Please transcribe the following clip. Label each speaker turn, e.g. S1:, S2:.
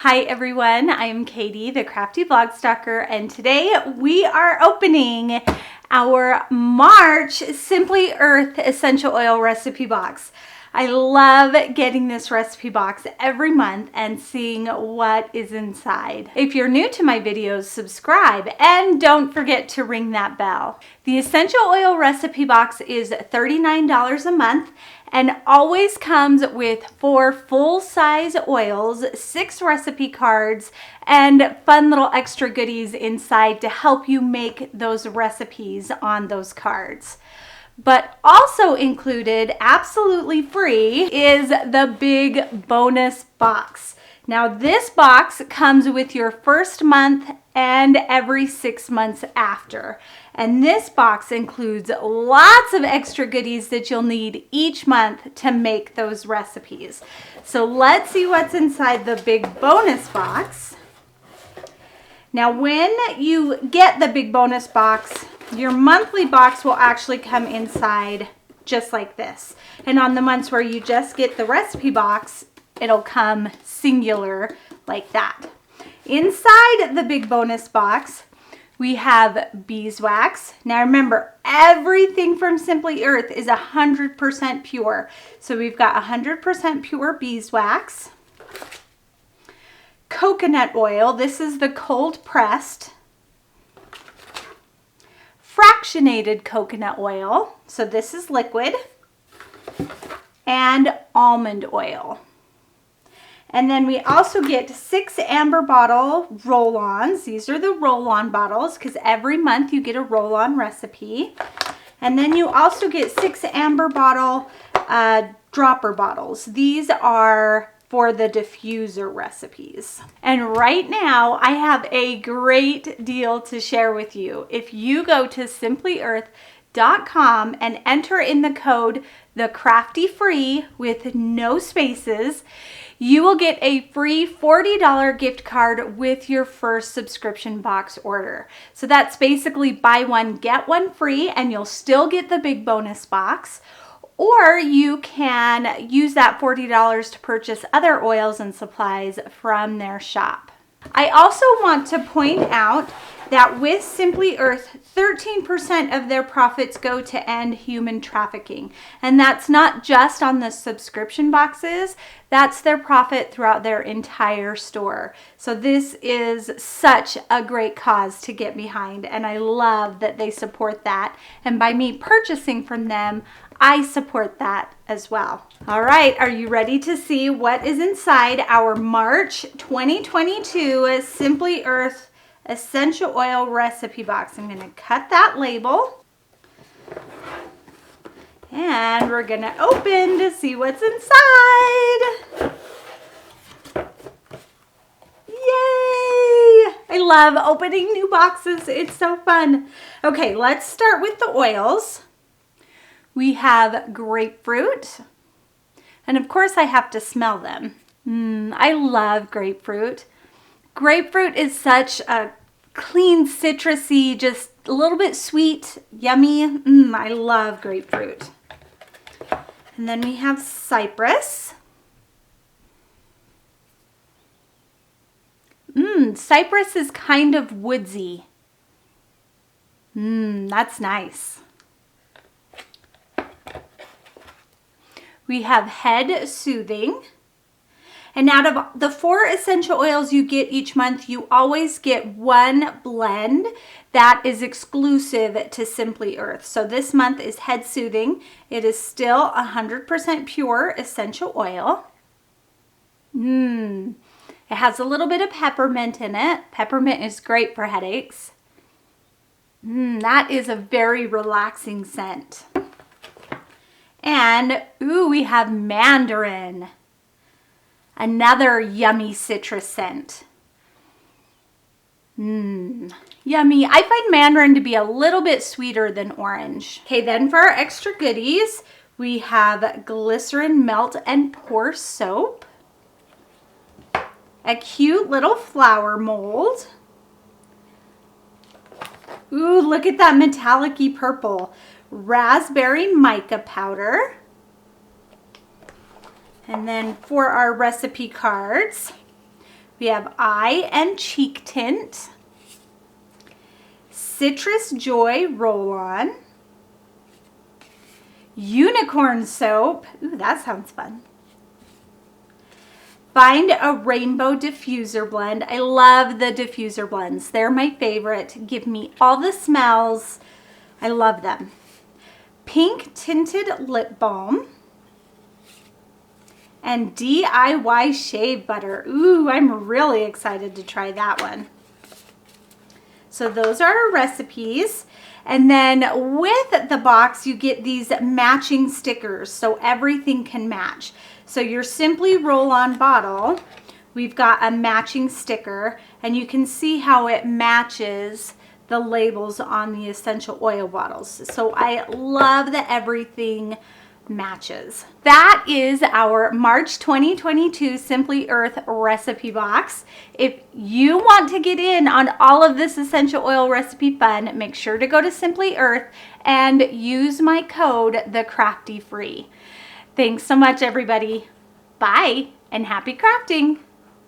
S1: Hi everyone, I'm Katie, the Crafty Blog Stalker, and today we are opening our March Simply Earth Essential Oil Recipe Box. I love getting this recipe box every month and seeing what is inside. If you're new to my videos, subscribe and don't forget to ring that bell. The Essential Oil Recipe Box is $39 a month and always comes with 4 full-size oils, 6 recipe cards, and fun little extra goodies inside to help you make those recipes on those cards. But also included, absolutely free, is the big bonus box. Now this box comes with your first month and every 6 months after. And this box includes lots of extra goodies that you'll need each month to make those recipes. So let's see what's inside the big bonus box. Now when you get the big bonus box, your monthly box will actually come inside just like this. And on the months where you just get the recipe box, it'll come singular like that. Inside the big bonus box, we have beeswax. Now remember, everything from Simply Earth is 100% pure. So we've got 100% pure beeswax. Coconut oil, this is the cold pressed. Fractionated coconut oil, so this is liquid, and almond oil. And then we also get 6 amber bottle roll-ons. These are the roll-on bottles because every month you get a roll-on recipe. And then you also get 6 amber bottle dropper bottles. These are for the diffuser recipes. And right now I have a great deal to share with you. If you go to simplyearth.com and enter in the code CRAFTY with no spaces, you will get a free $40 gift card with your first subscription box order. So that's basically buy one, get one free, and you'll still get the big bonus box. Or you can use that $40 to purchase other oils and supplies from their shop. I also want to point out that with Simply Earth, 13% of their profits go to end human trafficking. And that's not just on the subscription boxes, that's their profit throughout their entire store. So this is such a great cause to get behind, and I love that they support that. And by me purchasing from them, I support that as well. All right, are you ready to see what is inside our March 2022 Simply Earth Essential Oil Recipe Box? I'm gonna cut that label. And we're gonna open to see what's inside. Yay! I love opening new boxes, it's so fun. Okay, let's start with the oils. We have grapefruit, and of course I have to smell them. I love grapefruit. Grapefruit is such a clean, citrusy, just a little bit sweet, yummy. I love grapefruit. And then we have cypress. Cypress is kind of woodsy. That's nice. We have head soothing. And out of the 4 essential oils you get each month, you always get one blend that is exclusive to Simply Earth. So this month is head soothing. It is still 100% pure essential oil. It has a little bit of peppermint in it. Peppermint is great for headaches. That is a very relaxing scent. And, we have Mandarin. Another yummy citrus scent. Yummy. I find Mandarin to be a little bit sweeter than orange. Okay, then for our extra goodies, we have glycerin melt and pour soap. A cute little flower mold. Look at that metallic-y purple. Raspberry mica powder. And then for our recipe cards, We have eye and cheek tint, Citrus Joy roll-on, unicorn soap. Ooh, that sounds fun. Find a rainbow diffuser blend. I love the diffuser blends. They're my favorite. Give me all the smells. I love them. Pink tinted lip balm. And DIY shave butter. Ooh, I'm really excited to try that one. So those are our recipes. And then with the box, you get these matching stickers so everything can match. So your Simply roll-on bottle, we've got a matching sticker, and you can see how it matches the labels on the essential oil bottles. So I love that everything matches. That is our March 2022 Simply Earth recipe box. If you want to get in on all of this essential oil recipe fun, make sure to go to Simply Earth and use my code, CRAFTY FREE. Thanks so much, everybody. Bye and happy crafting.